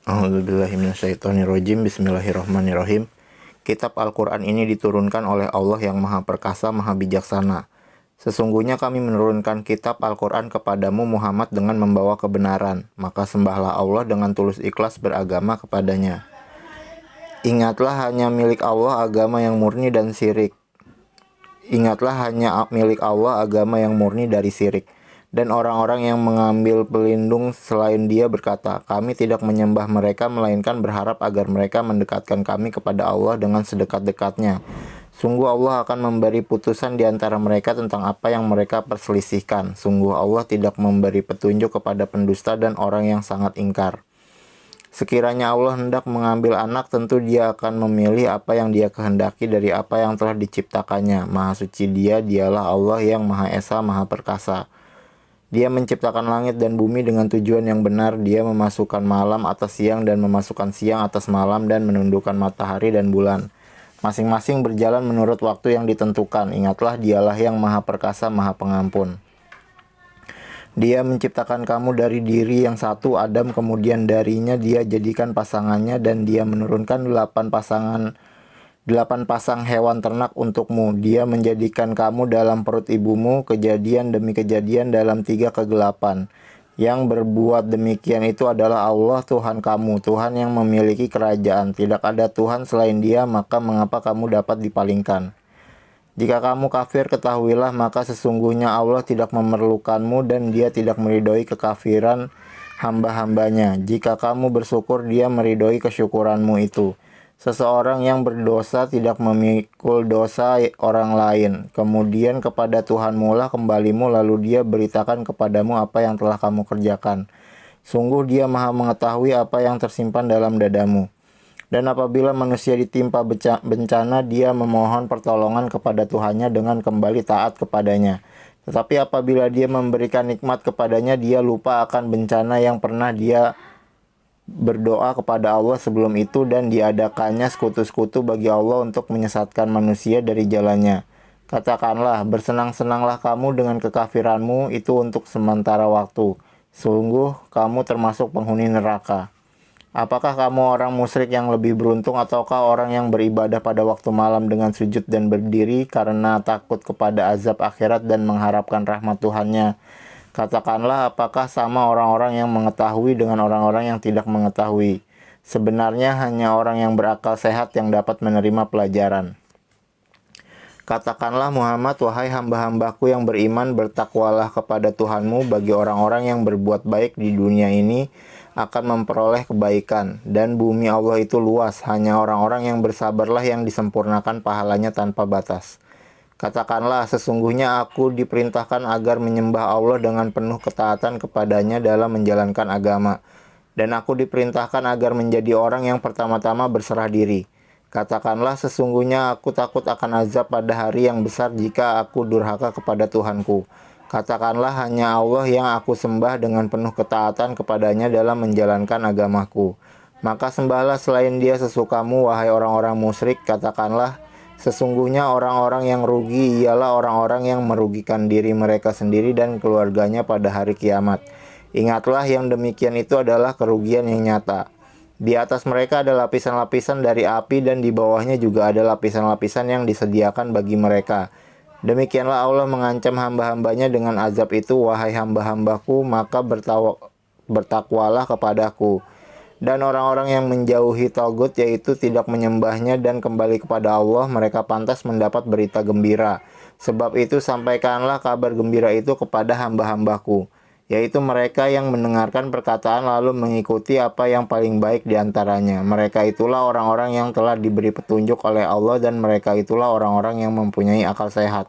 A'udzubillahiminasyaitonirrojim. Bismillahirrahmanirrahim. Kitab Al-Quran ini diturunkan oleh Allah yang Maha Perkasa, Maha Bijaksana. Sesungguhnya kami menurunkan kitab Al-Quran kepadamu Muhammad dengan membawa kebenaran. Maka sembahlah Allah dengan tulus ikhlas beragama kepadanya. Ingatlah hanya milik Allah agama yang murni dan syirik. Ingatlah hanya milik Allah agama yang murni dari syirik. Dan orang-orang yang mengambil pelindung selain Dia berkata, kami tidak menyembah mereka melainkan berharap agar mereka mendekatkan kami kepada Allah dengan sedekat-dekatnya. Sungguh Allah akan memberi putusan di antara mereka tentang apa yang mereka perselisihkan. Sungguh Allah tidak memberi petunjuk kepada pendusta dan orang yang sangat ingkar. Sekiranya Allah hendak mengambil anak, tentu Dia akan memilih apa yang Dia kehendaki dari apa yang telah diciptakannya. Maha suci Dia, Dialah Allah yang Maha Esa, Maha Perkasa. Dia menciptakan langit dan bumi dengan tujuan yang benar. Dia memasukkan malam atas siang dan memasukkan siang atas malam dan menundukkan matahari dan bulan. Masing-masing berjalan menurut waktu yang ditentukan. Ingatlah Dialah yang Maha Perkasa, Maha Pengampun. Dia menciptakan kamu dari diri yang satu, Adam, kemudian darinya Dia jadikan pasangannya dan Dia menurunkan 8 pasang hewan ternak untukmu. Dia menjadikan kamu dalam perut ibumu, kejadian demi kejadian dalam 3 kegelapan. Yang berbuat demikian itu adalah Allah Tuhan kamu, Tuhan yang memiliki kerajaan. Tidak ada Tuhan selain Dia, maka mengapa kamu dapat dipalingkan? Jika kamu kafir, ketahuilah maka sesungguhnya Allah tidak memerlukanmu dan Dia tidak meridhoi kekafiran hamba-hambanya. Jika kamu bersyukur, Dia meridhoi kesyukuranmu itu. Seseorang yang berdosa tidak memikul dosa orang lain. Kemudian kepada Tuhanmu lah kembalimu, lalu Dia beritakan kepadamu apa yang telah kamu kerjakan. Sungguh Dia Maha mengetahui apa yang tersimpan dalam dadamu. Dan apabila manusia ditimpa bencana, dia memohon pertolongan kepada Tuhannya dengan kembali taat kepadanya. Tetapi apabila dia memberikan nikmat kepadanya, dia lupa akan bencana yang pernah dia berdoa kepada Allah sebelum itu dan diadakannya sekutu-sekutu bagi Allah untuk menyesatkan manusia dari jalannya. Katakanlah, bersenang-senanglah kamu dengan kekafiranmu itu untuk sementara waktu. Sungguh kamu termasuk penghuni neraka. Apakah kamu orang musyrik yang lebih beruntung ataukah orang yang beribadah pada waktu malam dengan sujud dan berdiri karena takut kepada azab akhirat dan mengharapkan rahmat Tuhannya? Katakanlah, apakah sama orang-orang yang mengetahui dengan orang-orang yang tidak mengetahui? Sebenarnya hanya orang yang berakal sehat yang dapat menerima pelajaran. Katakanlah Muhammad, wahai hamba-hambaku yang beriman, bertakwalah kepada Tuhanmu. Bagi orang-orang yang berbuat baik di dunia ini akan memperoleh kebaikan, dan bumi Allah itu luas. Hanya orang-orang yang bersabarlah yang disempurnakan pahalanya tanpa batas. Katakanlah, sesungguhnya aku diperintahkan agar menyembah Allah dengan penuh ketaatan kepadanya dalam menjalankan agama. Dan aku diperintahkan agar menjadi orang yang pertama-tama berserah diri. Katakanlah, sesungguhnya aku takut akan azab pada hari yang besar jika aku durhaka kepada Tuhanku. Katakanlah, hanya Allah yang aku sembah dengan penuh ketaatan kepadanya dalam menjalankan agamaku. Maka sembahlah selain Dia sesukamu, wahai orang-orang musyrik. Katakanlah, sesungguhnya orang-orang yang rugi ialah orang-orang yang merugikan diri mereka sendiri dan keluarganya pada hari kiamat. Ingatlah, yang demikian itu adalah kerugian yang nyata. Di atas mereka ada lapisan-lapisan dari api dan di bawahnya juga ada lapisan-lapisan yang disediakan bagi mereka. Demikianlah Allah mengancam hamba-hambanya dengan azab itu. Wahai hamba-hambaku, maka bertakwalah kepadaku. Dan orang-orang yang menjauhi tagut, yaitu tidak menyembahnya dan kembali kepada Allah, mereka pantas mendapat berita gembira. Sebab itu sampaikanlah kabar gembira itu kepada hamba-hambaku, yaitu mereka yang mendengarkan perkataan lalu mengikuti apa yang paling baik di antaranya. Mereka itulah orang-orang yang telah diberi petunjuk oleh Allah dan mereka itulah orang-orang yang mempunyai akal sehat.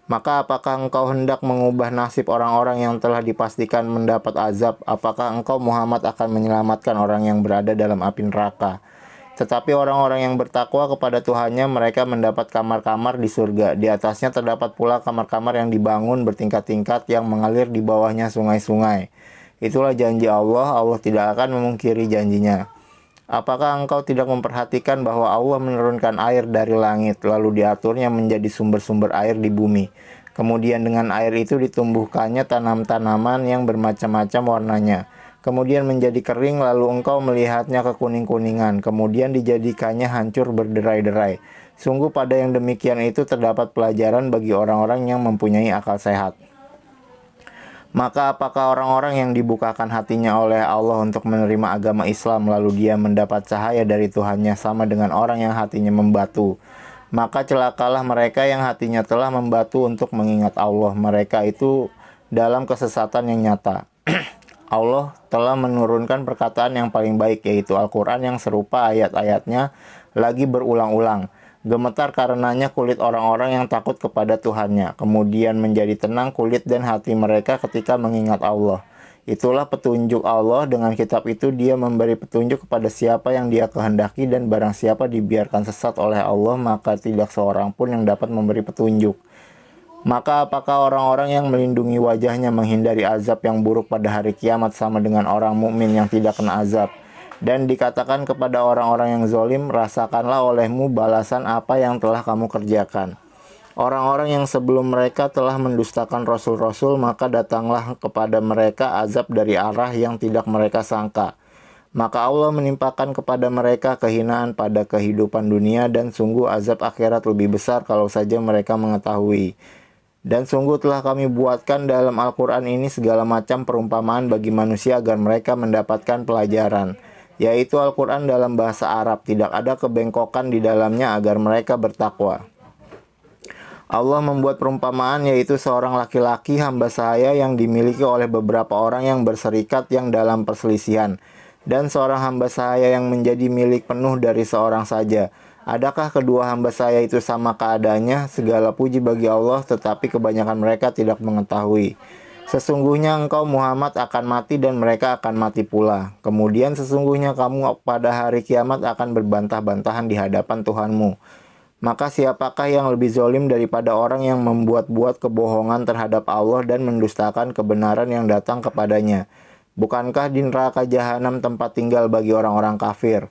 Maka apakah engkau hendak mengubah nasib orang-orang yang telah dipastikan mendapat azab? Apakah engkau Muhammad akan menyelamatkan orang yang berada dalam api neraka? Tetapi orang-orang yang bertakwa kepada Tuhannya, mereka mendapat kamar-kamar di surga. Di atasnya terdapat pula kamar-kamar yang dibangun bertingkat-tingkat yang mengalir di bawahnya sungai-sungai. Itulah janji Allah, Allah tidak akan memungkiri janjinya. Apakah engkau tidak memperhatikan bahwa Allah menurunkan air dari langit, lalu diaturnya menjadi sumber-sumber air di bumi. Kemudian dengan air itu ditumbuhkannya tanam-tanaman yang bermacam-macam warnanya. kemudian menjadi kering, lalu engkau melihatnya kekuning-kuningan, kemudian dijadikannya hancur berderai-derai. Sungguh pada yang demikian itu terdapat pelajaran bagi orang-orang yang mempunyai akal sehat. Maka apakah orang-orang yang dibukakan hatinya oleh Allah untuk menerima agama Islam lalu dia mendapat cahaya dari Tuhannya sama dengan orang yang hatinya membatu? Maka celakalah mereka yang hatinya telah membatu untuk mengingat Allah. Mereka itu dalam kesesatan yang nyata. Allah telah menurunkan perkataan yang paling baik, yaitu Al-Quran yang serupa ayat-ayatnya lagi berulang-ulang. Gemetar karenanya kulit orang-orang yang takut kepada Tuhannya. Kemudian menjadi tenang kulit dan hati mereka ketika mengingat Allah. Itulah petunjuk Allah. Dengan kitab itu dia memberi petunjuk kepada siapa yang dia kehendaki, dan barang siapa dibiarkan sesat oleh Allah, maka tidak seorang pun yang dapat memberi petunjuk. Maka apakah orang-orang yang melindungi wajahnya menghindari azab yang buruk pada hari kiamat sama dengan orang mukmin yang tidak kena azab? Dan dikatakan kepada orang-orang yang zalim, rasakanlah olehmu balasan apa yang telah kamu kerjakan. Orang-orang yang sebelum mereka telah mendustakan rasul-rasul, maka datanglah kepada mereka azab dari arah yang tidak mereka sangka. Maka Allah menimpakan kepada mereka kehinaan pada kehidupan dunia, dan sungguh azab akhirat lebih besar kalau saja mereka mengetahui. Dan sungguh telah kami buatkan dalam Al-Quran ini segala macam perumpamaan bagi manusia agar mereka mendapatkan pelajaran, yaitu Al-Quran dalam bahasa Arab. Tidak ada kebengkokan di dalamnya agar mereka bertakwa. Allah membuat perumpamaan, yaitu seorang laki-laki hamba sahaya yang dimiliki oleh beberapa orang yang berserikat yang dalam perselisihan, dan seorang hamba sahaya yang menjadi milik penuh dari seorang saja. Adakah kedua hamba saya itu sama keadaannya? Segala puji bagi Allah, tetapi kebanyakan mereka tidak mengetahui. Sesungguhnya engkau Muhammad akan mati dan mereka akan mati pula. Kemudian sesungguhnya kamu pada hari kiamat akan berbantah-bantahan di hadapan Tuhanmu. Maka siapakah yang lebih zalim daripada orang yang membuat-buat kebohongan terhadap Allah dan mendustakan kebenaran yang datang kepadanya? Bukankah di neraka jahanam tempat tinggal bagi orang-orang kafir?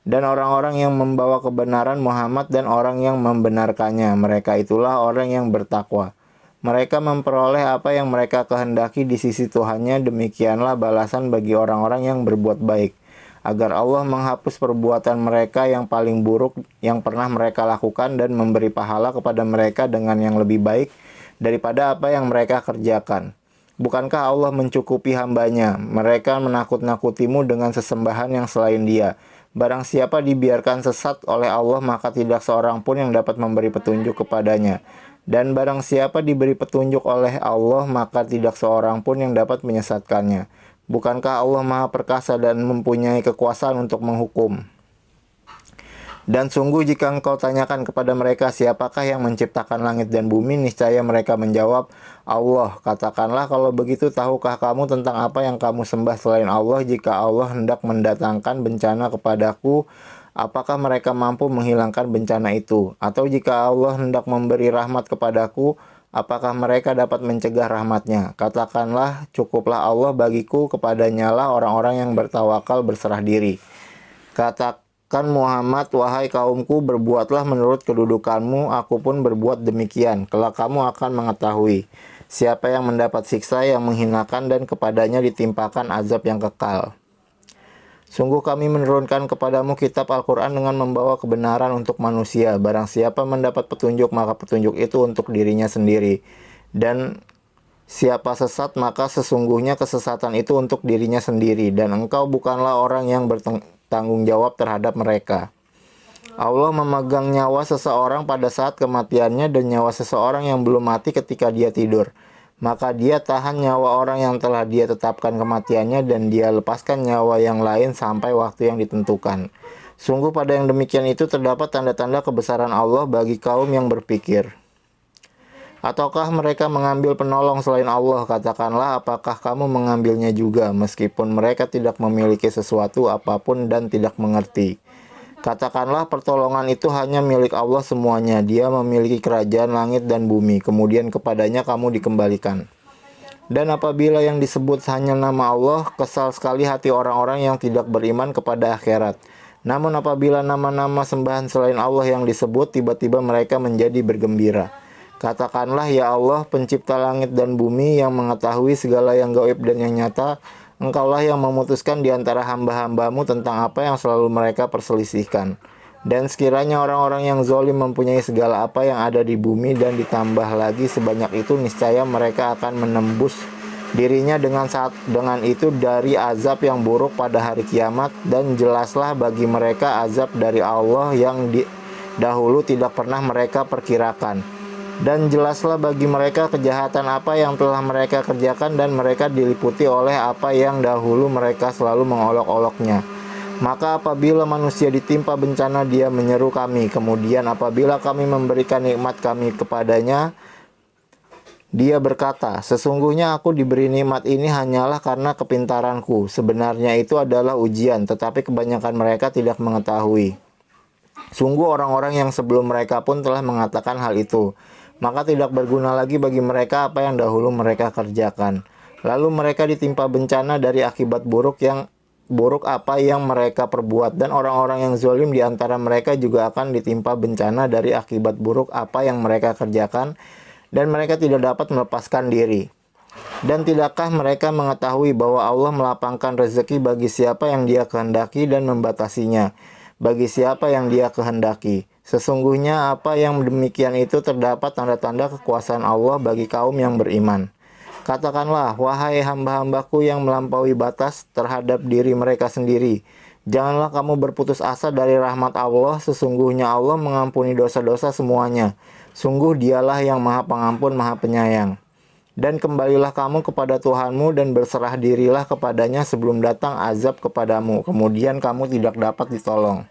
Dan orang-orang yang membawa kebenaran Muhammad dan orang yang membenarkannya, mereka itulah orang yang bertakwa. Mereka memperoleh apa yang mereka kehendaki di sisi Tuhannya. Demikianlah balasan bagi orang-orang yang berbuat baik, agar Allah menghapus perbuatan mereka yang paling buruk yang pernah mereka lakukan, dan memberi pahala kepada mereka dengan yang lebih baik daripada apa yang mereka kerjakan. Bukankah Allah mencukupi hambanya? Mereka menakut-nakutimu dengan sesembahan yang selain Dia. Barang siapa dibiarkan sesat oleh Allah, maka tidak seorang pun yang dapat memberi petunjuk kepadanya. Dan barang siapa diberi petunjuk oleh Allah, maka tidak seorang pun yang dapat menyesatkannya. Bukankah Allah Maha Perkasa dan mempunyai kekuasaan untuk menghukum? Dan sungguh jika engkau tanyakan kepada mereka siapakah yang menciptakan langit dan bumi, niscaya mereka menjawab, Allah. Katakanlah, kalau begitu tahukah kamu tentang apa yang kamu sembah selain Allah? Jika Allah hendak mendatangkan bencana kepadaku, apakah mereka mampu menghilangkan bencana itu? Atau jika Allah hendak memberi rahmat kepadaku, apakah mereka dapat mencegah rahmatnya? Katakanlah, cukuplah Allah bagiku, kepadanya lah orang-orang yang bertawakal berserah diri. Katakan Muhammad, wahai kaumku, berbuatlah menurut kedudukanmu, aku pun berbuat demikian. Kelak kamu akan mengetahui siapa yang mendapat siksa yang menghinakan dan kepadanya ditimpakan azab yang kekal. Sungguh kami menurunkan kepadamu kitab Al-Quran dengan membawa kebenaran untuk manusia. Barang siapa mendapat petunjuk, maka petunjuk itu untuk dirinya sendiri. Dan siapa sesat, maka sesungguhnya kesesatan itu untuk dirinya sendiri. Dan engkau bukanlah orang yang bertanggung jawab terhadap mereka. Allah memegang nyawa seseorang pada saat kematiannya dan nyawa seseorang yang belum mati ketika dia tidur. Maka dia tahan nyawa orang yang telah dia tetapkan kematiannya, dan dia lepaskan nyawa yang lain sampai waktu yang ditentukan. Sungguh pada yang demikian itu terdapat tanda-tanda kebesaran Allah bagi kaum yang berpikir. Ataukah mereka mengambil penolong selain Allah? Katakanlah, apakah kamu mengambilnya juga, meskipun mereka tidak memiliki sesuatu apapun dan tidak mengerti? Katakanlah, pertolongan itu hanya milik Allah semuanya. Dia memiliki kerajaan langit dan bumi, kemudian kepadanya kamu dikembalikan. Dan apabila yang disebut hanya nama Allah, kesal sekali hati orang-orang yang tidak beriman kepada akhirat. Namun apabila nama-nama sembahan selain Allah yang disebut, tiba-tiba mereka menjadi bergembira. Katakanlah, ya Allah, pencipta langit dan bumi yang mengetahui segala yang gaib dan yang nyata, Engkaulah yang memutuskan di antara hamba-hambamu tentang apa yang selalu mereka perselisihkan. Dan sekiranya orang-orang yang zalim mempunyai segala apa yang ada di bumi dan ditambah lagi sebanyak itu, niscaya mereka akan menembus dirinya dengan itu dari azab yang buruk pada hari kiamat. Dan jelaslah bagi mereka azab dari Allah yang dahulu tidak pernah mereka perkirakan. Dan jelaslah bagi mereka kejahatan apa yang telah mereka kerjakan, dan mereka diliputi oleh apa yang dahulu mereka selalu mengolok-oloknya. Maka apabila manusia ditimpa bencana, dia menyeru kami. Kemudian apabila kami memberikan nikmat kami kepadanya, dia berkata, sesungguhnya aku diberi nikmat ini hanyalah karena kepintaranku. Sebenarnya itu adalah ujian, tetapi kebanyakan mereka tidak mengetahui. Sungguh orang-orang yang sebelum mereka pun telah mengatakan hal itu. Maka tidak berguna lagi bagi mereka apa yang dahulu mereka kerjakan. Lalu mereka ditimpa bencana dari akibat buruk apa yang mereka perbuat. Dan orang-orang yang zalim di antara mereka juga akan ditimpa bencana dari akibat buruk apa yang mereka kerjakan. Dan mereka tidak dapat melepaskan diri. Dan tidakkah mereka mengetahui bahwa Allah melapangkan rezeki bagi siapa yang Dia kehendaki dan membatasinya bagi siapa yang Dia kehendaki. Sesungguhnya apa yang demikian itu terdapat tanda-tanda kekuasaan Allah bagi kaum yang beriman. Katakanlah, wahai hamba-hambaku yang melampaui batas terhadap diri mereka sendiri, janganlah kamu berputus asa dari rahmat Allah. Sesungguhnya Allah mengampuni dosa-dosa semuanya. Sungguh Dialah yang Maha Pengampun, Maha Penyayang. Dan kembalilah kamu kepada Tuhanmu dan berserah dirilah kepadanya sebelum datang azab kepadamu, kemudian kamu tidak dapat ditolong.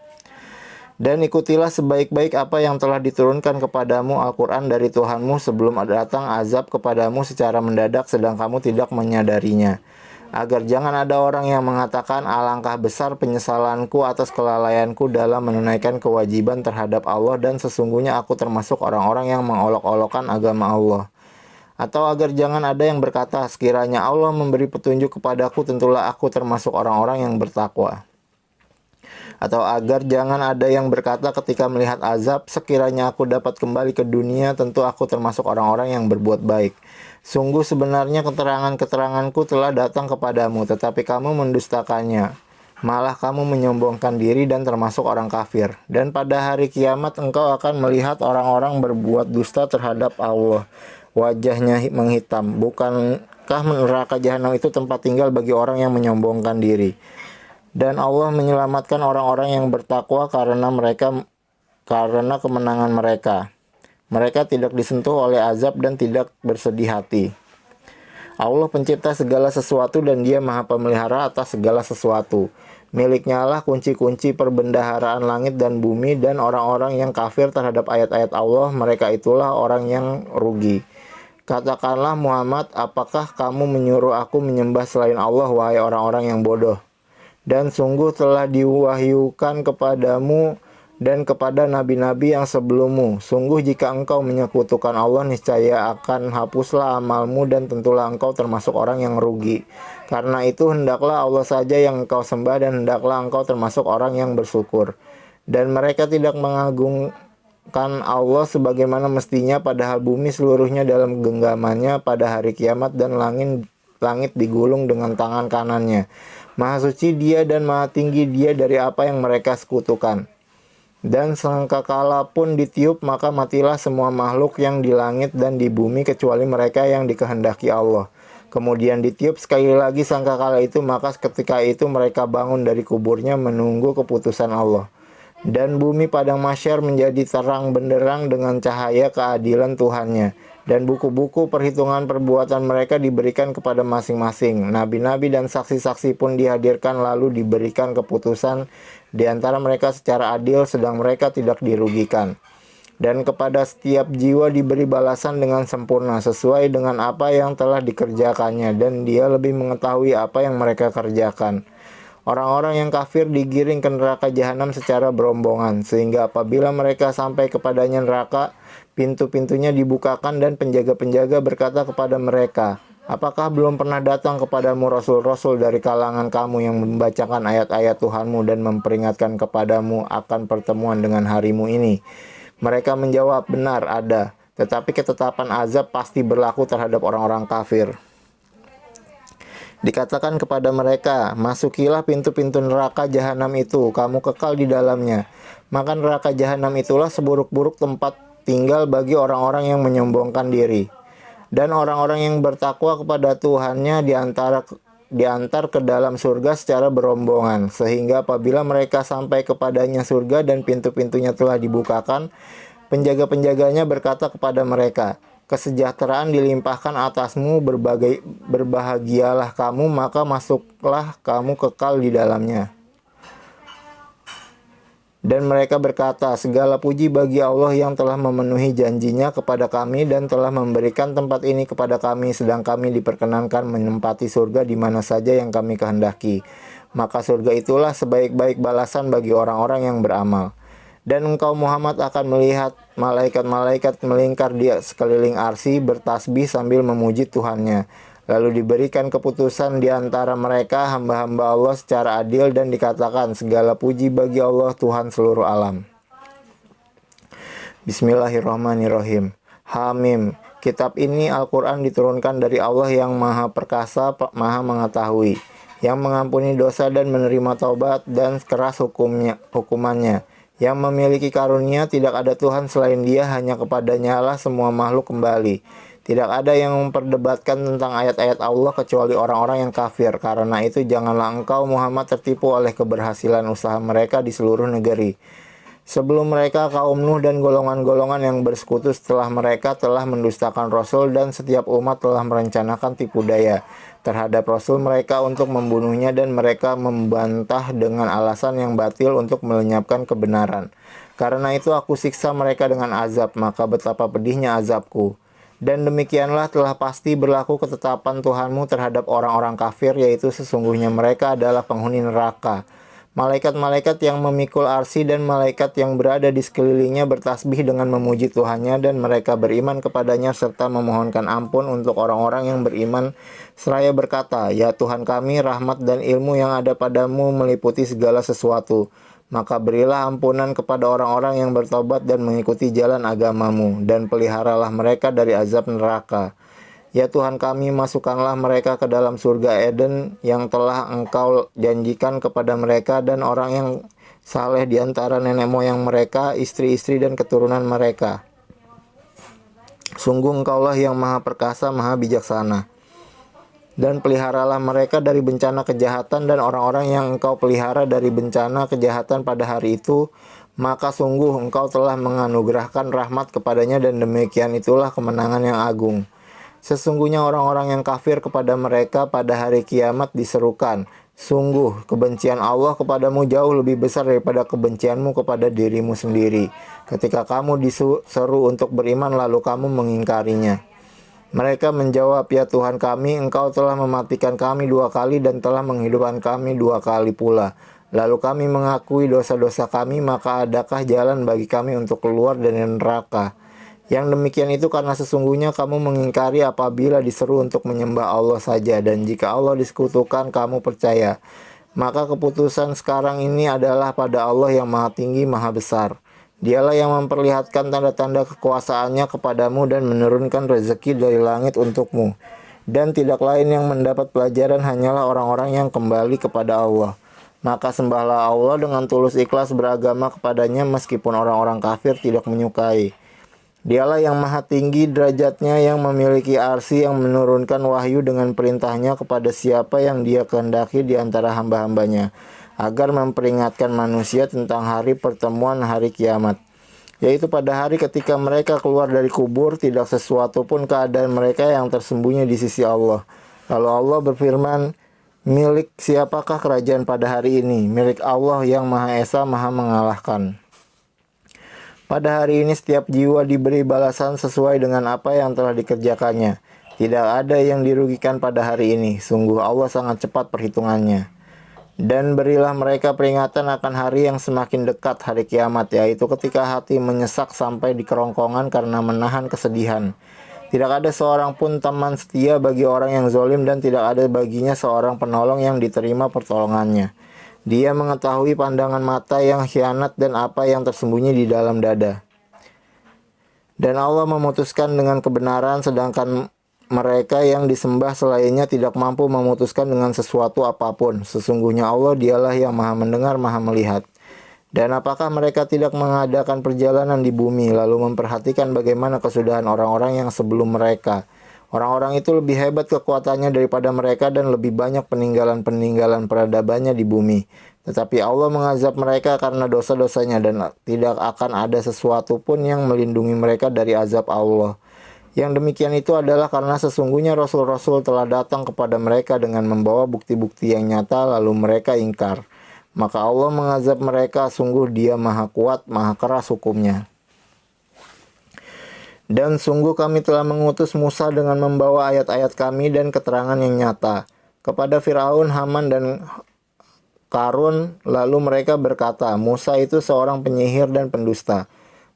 Dan ikutilah sebaik-baik apa yang telah diturunkan kepadamu Al-Quran dari Tuhanmu sebelum datang azab kepadamu secara mendadak sedang kamu tidak menyadarinya. Agar jangan ada orang yang mengatakan, alangkah besar penyesalanku atas kelalaianku dalam menunaikan kewajiban terhadap Allah, dan sesungguhnya aku termasuk orang-orang yang mengolok-olokkan agama Allah. Atau agar jangan ada yang berkata, sekiranya Allah memberi petunjuk kepadaku, tentulah aku termasuk orang-orang yang bertakwa. Atau agar jangan ada yang berkata ketika melihat azab, sekiranya aku dapat kembali ke dunia, tentu aku termasuk orang-orang yang berbuat baik. Sungguh sebenarnya keterangan-keteranganku telah datang kepadamu, tetapi kamu mendustakannya. Malah kamu menyombongkan diri dan termasuk orang kafir. Dan pada hari kiamat engkau akan melihat orang-orang berbuat dusta terhadap Allah. Wajahnya menghitam. Bukankah neraka jahanam itu tempat tinggal bagi orang yang menyombongkan diri? Dan Allah menyelamatkan orang-orang yang bertakwa karena kemenangan mereka. Mereka tidak disentuh oleh azab dan tidak bersedih hati. Allah pencipta segala sesuatu dan Dia Maha Pemelihara atas segala sesuatu. Miliknya lah kunci-kunci perbendaharaan langit dan bumi, dan orang-orang yang kafir terhadap ayat-ayat Allah, mereka itulah orang yang rugi. Katakanlah Muhammad, apakah kamu menyuruh aku menyembah selain Allah, wahai orang-orang yang bodoh? Dan sungguh telah diwahyukan kepadamu dan kepada nabi-nabi yang sebelummu. Sungguh jika engkau menyekutukan Allah, niscaya akan hapuslah amalmu dan tentulah engkau termasuk orang yang rugi. Karena itu hendaklah Allah saja yang engkau sembah dan hendaklah engkau termasuk orang yang bersyukur. Dan mereka tidak mengagungkan Allah sebagaimana mestinya, padahal bumi seluruhnya dalam genggamannya pada hari kiamat dan langit digulung dengan tangan kanannya. Maha suci Dia dan maha tinggi Dia dari apa yang mereka sekutukan. Dan sangkakala pun ditiup, maka matilah semua makhluk yang di langit dan di bumi kecuali mereka yang dikehendaki Allah. Kemudian ditiup sekali lagi sangkakala itu, maka ketika itu mereka bangun dari kuburnya menunggu keputusan Allah. Dan bumi padang mahsyar menjadi terang benderang dengan cahaya keadilan Tuhannya. Dan buku-buku perhitungan perbuatan mereka diberikan kepada masing-masing. Nabi-nabi dan saksi-saksi pun dihadirkan lalu diberikan keputusan di antara mereka secara adil, sedang mereka tidak dirugikan. Dan kepada setiap jiwa diberi balasan dengan sempurna sesuai dengan apa yang telah dikerjakannya, dan Dia lebih mengetahui apa yang mereka kerjakan. Orang-orang yang kafir digiring ke neraka jahanam secara berombongan, sehingga apabila mereka sampai kepadanya neraka, pintu-pintunya dibukakan dan penjaga-penjaga berkata kepada mereka, apakah belum pernah datang kepadamu rasul-rasul dari kalangan kamu yang membacakan ayat-ayat Tuhanmu dan memperingatkan kepadamu akan pertemuan dengan harimu ini? Mereka menjawab, benar ada, tetapi ketetapan azab pasti berlaku terhadap orang-orang kafir. Dikatakan kepada mereka, masukilah pintu-pintu neraka jahanam itu, kamu kekal di dalamnya. Maka neraka jahanam itulah seburuk-buruk tempat tinggal bagi orang-orang yang menyombongkan diri. Dan orang-orang yang bertakwa kepada Tuhannya diantar ke dalam surga secara berombongan, sehingga apabila mereka sampai kepadanya surga dan pintu-pintunya telah dibukakan, penjaga-penjaganya berkata kepada mereka, kesejahteraan dilimpahkan atasmu, berbahagialah kamu, maka masuklah kamu kekal di dalamnya. Dan mereka berkata, segala puji bagi Allah yang telah memenuhi janjinya kepada kami dan telah memberikan tempat ini kepada kami, sedang kami diperkenankan menempati surga di mana saja yang kami kehendaki. Maka surga itulah sebaik-baik balasan bagi orang-orang yang beramal. Dan engkau Muhammad akan melihat malaikat-malaikat melingkar di sekeliling arsy bertasbih sambil memuji Tuhannya. Lalu diberikan keputusan di antara mereka hamba-hamba Allah secara adil dan dikatakan segala puji bagi Allah Tuhan seluruh alam. Bismillahirrahmanirrahim. Hamim. Kitab ini Al-Quran diturunkan dari Allah yang Maha Perkasa, Maha Mengetahui, yang mengampuni dosa dan menerima taubat dan keras hukumannya, yang memiliki karunia, tidak ada Tuhan selain Dia, hanya kepadanya lah semua makhluk kembali. Tidak ada yang memperdebatkan tentang ayat-ayat Allah kecuali orang-orang yang kafir. Karena itu janganlah engkau Muhammad tertipu oleh keberhasilan usaha mereka di seluruh negeri. Sebelum mereka kaum Nuh dan golongan-golongan yang bersekutu setelah mereka telah mendustakan Rasul, dan setiap umat telah merencanakan tipu daya terhadap Rasul mereka untuk membunuhnya, dan mereka membantah dengan alasan yang batil untuk melenyapkan kebenaran. Karena itu aku siksa mereka dengan azab, maka betapa pedihnya azabku. Dan demikianlah telah pasti berlaku ketetapan Tuhanmu terhadap orang-orang kafir, yaitu sesungguhnya mereka adalah penghuni neraka. Malaikat-malaikat yang memikul arsy dan malaikat yang berada di sekelilingnya bertasbih dengan memuji Tuhannya, dan mereka beriman kepadanya serta memohonkan ampun untuk orang-orang yang beriman, seraya berkata, ya Tuhan kami, rahmat dan ilmu yang ada padamu meliputi segala sesuatu. Maka berilah ampunan kepada orang-orang yang bertobat dan mengikuti jalan agamamu, dan peliharalah mereka dari azab neraka. Ya Tuhan kami, masukkanlah mereka ke dalam surga Eden yang telah Engkau janjikan kepada mereka, dan orang yang saleh di antara nenek moyang mereka, istri-istri dan keturunan mereka. Sungguh Engkaulah yang Maha Perkasa, Maha Bijaksana. Dan peliharalah mereka dari bencana kejahatan, dan orang-orang yang Engkau pelihara dari bencana kejahatan pada hari itu, maka sungguh Engkau telah menganugerahkan rahmat kepadanya, dan demikian itulah kemenangan yang agung. Sesungguhnya orang-orang yang kafir kepada mereka pada hari kiamat diserukan, sungguh kebencian Allah kepadamu jauh lebih besar daripada kebencianmu kepada dirimu sendiri, ketika kamu diseru untuk beriman lalu kamu mengingkarinya. Mereka menjawab, ya Tuhan kami, Engkau telah mematikan kami 2 kali dan telah menghidupkan kami 2 kali pula. Lalu kami mengakui dosa-dosa kami, maka adakah jalan bagi kami untuk keluar dari neraka? Yang demikian itu karena sesungguhnya kamu mengingkari apabila diseru untuk menyembah Allah saja, dan jika Allah disekutukan kamu percaya. Maka keputusan sekarang ini adalah pada Allah yang Maha Tinggi, Maha Besar. Dialah yang memperlihatkan tanda-tanda kekuasaannya kepadamu dan menurunkan rezeki dari langit untukmu. Dan tidak lain yang mendapat pelajaran hanyalah orang-orang yang kembali kepada Allah. Maka sembahlah Allah dengan tulus ikhlas beragama kepadanya meskipun orang-orang kafir tidak menyukai. Dialah yang Maha Tinggi derajatnya, yang memiliki arsy, yang menurunkan wahyu dengan perintahnya kepada siapa yang Dia kehendaki di antara hamba-hambanya, agar memperingatkan manusia tentang hari pertemuan hari kiamat, yaitu pada hari ketika mereka keluar dari kubur, tidak sesuatu pun keadaan mereka yang tersembunyi di sisi Allah. Lalu Allah berfirman, milik siapakah kerajaan pada hari ini? Milik Allah yang Maha Esa, Maha Mengalahkan. Pada hari ini setiap jiwa diberi balasan sesuai dengan apa yang telah dikerjakannya. Tidak ada yang dirugikan pada hari ini. Sungguh Allah sangat cepat perhitungannya. Dan berilah mereka peringatan akan hari yang semakin dekat, hari kiamat, yaitu ketika hati menyesak sampai di kerongkongan karena menahan kesedihan. Tidak ada seorang pun teman setia bagi orang yang zalim, dan tidak ada baginya seorang penolong yang diterima pertolongannya. Dia mengetahui pandangan mata yang khianat dan apa yang tersembunyi di dalam dada. Dan Allah memutuskan dengan kebenaran sedangkan mereka yang disembah selainnya tidak mampu memutuskan dengan sesuatu apapun. Sesungguhnya Allah dialah yang maha mendengar, maha melihat. Dan apakah mereka tidak mengadakan perjalanan di bumi, lalu memperhatikan bagaimana kesudahan orang-orang yang sebelum mereka? Orang-orang itu lebih hebat kekuatannya daripada mereka dan lebih banyak peninggalan-peninggalan peradabannya di bumi. Tetapi Allah mengazab mereka karena dosa-dosanya dan tidak akan ada sesuatu pun yang melindungi mereka dari azab Allah. Yang demikian itu adalah karena sesungguhnya Rasul-Rasul telah datang kepada mereka dengan membawa bukti-bukti yang nyata lalu mereka ingkar. Maka Allah mengazab mereka, sungguh Dia maha kuat, maha keras hukumnya. Dan sungguh kami telah mengutus Musa dengan membawa ayat-ayat kami dan keterangan yang nyata kepada Firaun, Haman, dan Qarun. Lalu mereka berkata, Musa itu seorang penyihir dan pendusta.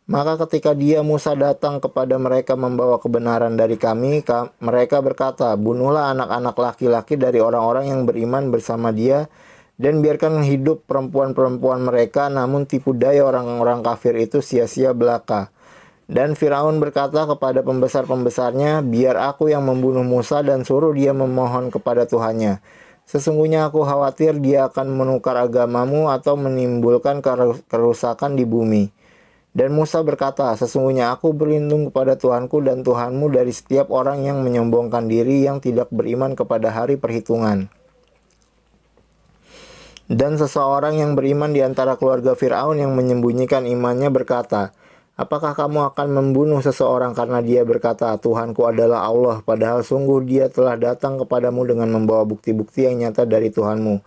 Maka ketika dia Musa datang kepada mereka membawa kebenaran dari kami, mereka berkata, bunuhlah anak-anak laki-laki dari orang-orang yang beriman bersama dia, dan biarkan hidup perempuan-perempuan mereka, namun tipu daya orang-orang kafir itu sia-sia belaka. Dan Firaun berkata kepada pembesar-pembesarnya, biar aku yang membunuh Musa dan suruh dia memohon kepada Tuhannya. Sesungguhnya aku khawatir dia akan menukar agamamu atau menimbulkan kerusakan di bumi. Dan Musa berkata, sesungguhnya aku berlindung kepada Tuhanku dan Tuhanmu dari setiap orang yang menyombongkan diri yang tidak beriman kepada hari perhitungan. Dan seseorang yang beriman di antara keluarga Fir'aun yang menyembunyikan imannya berkata, apakah kamu akan membunuh seseorang karena dia berkata, Tuhanku adalah Allah, padahal sungguh dia telah datang kepadamu dengan membawa bukti-bukti yang nyata dari Tuhanmu.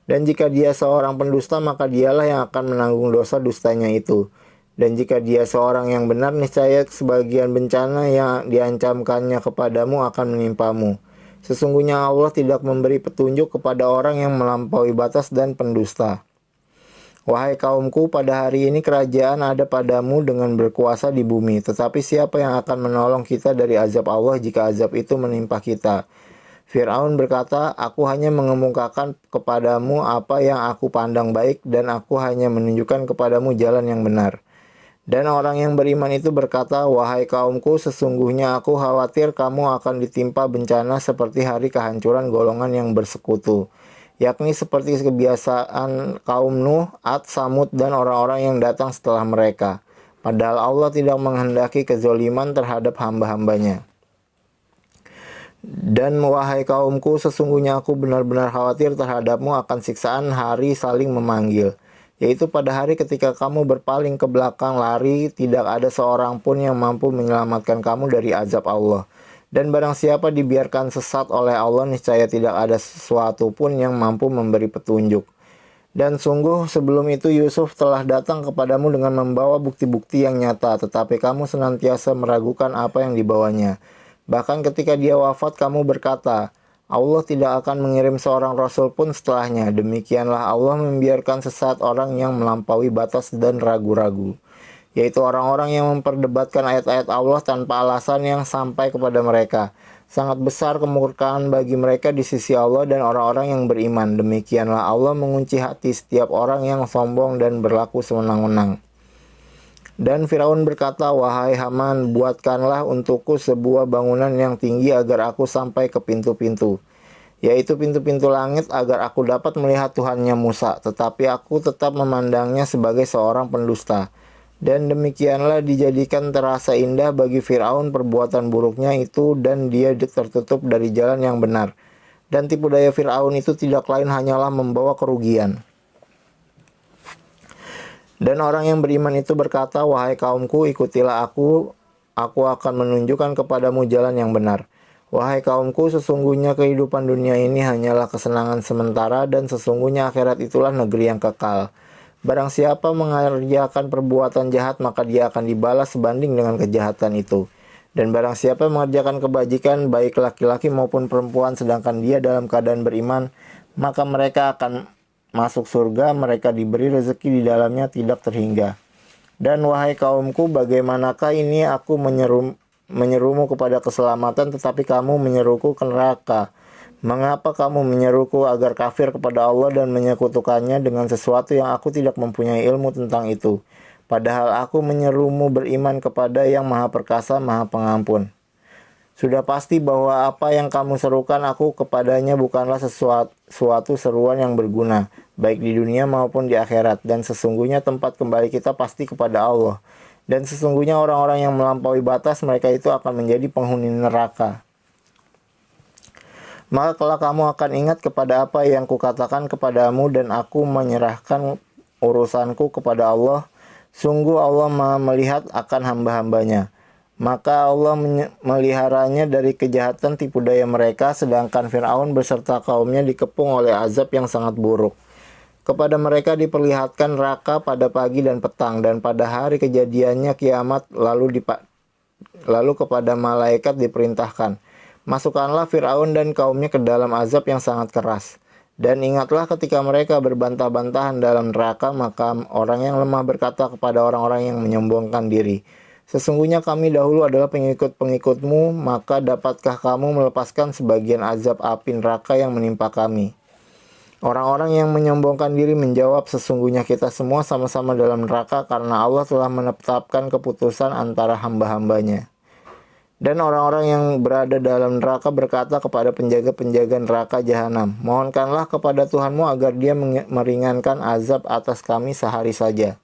Dan jika dia seorang pendusta, maka dialah yang akan menanggung dosa dustanya itu. Dan jika dia seorang yang benar, niscaya sebagian bencana yang diancamkannya kepadamu akan menimpamu. Sesungguhnya Allah tidak memberi petunjuk kepada orang yang melampaui batas dan pendusta. Wahai kaumku, pada hari ini kerajaan ada padamu dengan berkuasa di bumi. Tetapi siapa yang akan menolong kita dari azab Allah jika azab itu menimpa kita? Fir'aun berkata, aku hanya mengemukakan kepadamu apa yang aku pandang baik dan aku hanya menunjukkan kepadamu jalan yang benar. Dan orang yang beriman itu berkata, wahai kaumku, sesungguhnya aku khawatir kamu akan ditimpa bencana seperti hari kehancuran golongan yang bersekutu, yakni seperti kebiasaan kaum Nuh, Ad, Samud, dan orang-orang yang datang setelah mereka. Padahal Allah tidak menghendaki kezoliman terhadap hamba-hambanya. Dan wahai kaumku, sesungguhnya aku benar-benar khawatir terhadapmu akan siksaan hari saling memanggil. Yaitu pada hari ketika kamu berpaling ke belakang lari, tidak ada seorang pun yang mampu menyelamatkan kamu dari azab Allah. Dan barang siapa dibiarkan sesat oleh Allah, niscaya tidak ada sesuatu pun yang mampu memberi petunjuk. Dan sungguh sebelum itu Yusuf telah datang kepadamu dengan membawa bukti-bukti yang nyata, tetapi kamu senantiasa meragukan apa yang dibawanya. Bahkan ketika dia wafat, kamu berkata, Allah tidak akan mengirim seorang rasul pun setelahnya. Demikianlah Allah membiarkan sesat orang yang melampaui batas dan ragu-ragu, yaitu orang-orang yang memperdebatkan ayat-ayat Allah tanpa alasan yang sampai kepada mereka. Sangat besar kemurkaan bagi mereka di sisi Allah dan orang-orang yang beriman. Demikianlah Allah mengunci hati setiap orang yang sombong dan berlaku sewenang-wenang. Dan Firaun berkata, wahai Haman, buatkanlah untukku sebuah bangunan yang tinggi agar aku sampai ke pintu-pintu, yaitu pintu-pintu langit, agar aku dapat melihat Tuhannya Musa. Tetapi aku tetap memandangnya sebagai seorang pendusta. Dan demikianlah dijadikan terasa indah bagi Firaun perbuatan buruknya itu, dan dia tertutup dari jalan yang benar. Dan tipu daya Firaun itu tidak lain hanyalah membawa kerugian. Dan orang yang beriman itu berkata, wahai kaumku, ikutilah aku akan menunjukkan kepadamu jalan yang benar. Wahai kaumku, sesungguhnya kehidupan dunia ini hanyalah kesenangan sementara, dan sesungguhnya akhirat itulah negeri yang kekal. Barang siapa mengerjakan perbuatan jahat, maka dia akan dibalas sebanding dengan kejahatan itu. Dan barang siapa mengerjakan kebajikan, baik laki-laki maupun perempuan, sedangkan dia dalam keadaan beriman, maka mereka akan masuk surga, mereka diberi rezeki di dalamnya tidak terhingga. Dan wahai kaumku, bagaimanakah ini aku menyerumu kepada keselamatan, tetapi kamu menyeruku ke neraka? Mengapa kamu menyeruku agar kafir kepada Allah dan menyekutukannya dengan sesuatu yang aku tidak mempunyai ilmu tentang itu? Padahal aku menyerumu beriman kepada yang maha perkasa, maha pengampun. Sudah pasti bahwa apa yang kamu serukan aku kepadanya bukanlah suatu seruan yang berguna, baik di dunia maupun di akhirat. Dan sesungguhnya tempat kembali kita pasti kepada Allah. Dan sesungguhnya orang-orang yang melampaui batas, mereka itu akan menjadi penghuni neraka. Maka kelak kamu akan ingat kepada apa yang kukatakan kepadamu, dan aku menyerahkan urusanku kepada Allah. Sungguh Allah Maha melihat akan hamba-hambanya. Maka Allah meliharanya dari kejahatan tipu daya mereka, sedangkan Fir'aun beserta kaumnya dikepung oleh azab yang sangat buruk. Kepada mereka diperlihatkan neraka pada pagi dan petang, dan pada hari kejadiannya kiamat, lalu kepada malaikat diperintahkan, masukkanlah Fir'aun dan kaumnya ke dalam azab yang sangat keras. Dan ingatlah ketika mereka berbantah-bantahan dalam neraka, maka orang yang lemah berkata kepada orang-orang yang menyombongkan diri, sesungguhnya kami dahulu adalah pengikut-pengikutmu, maka dapatkah kamu melepaskan sebagian azab api neraka yang menimpa kami? Orang-orang yang menyombongkan diri menjawab, sesungguhnya kita semua sama-sama dalam neraka karena Allah telah menetapkan keputusan antara hamba-hambanya. Dan orang-orang yang berada dalam neraka berkata kepada penjaga-penjaga neraka jahanam, mohonkanlah kepada Tuhanmu agar dia meringankan azab atas kami sehari saja.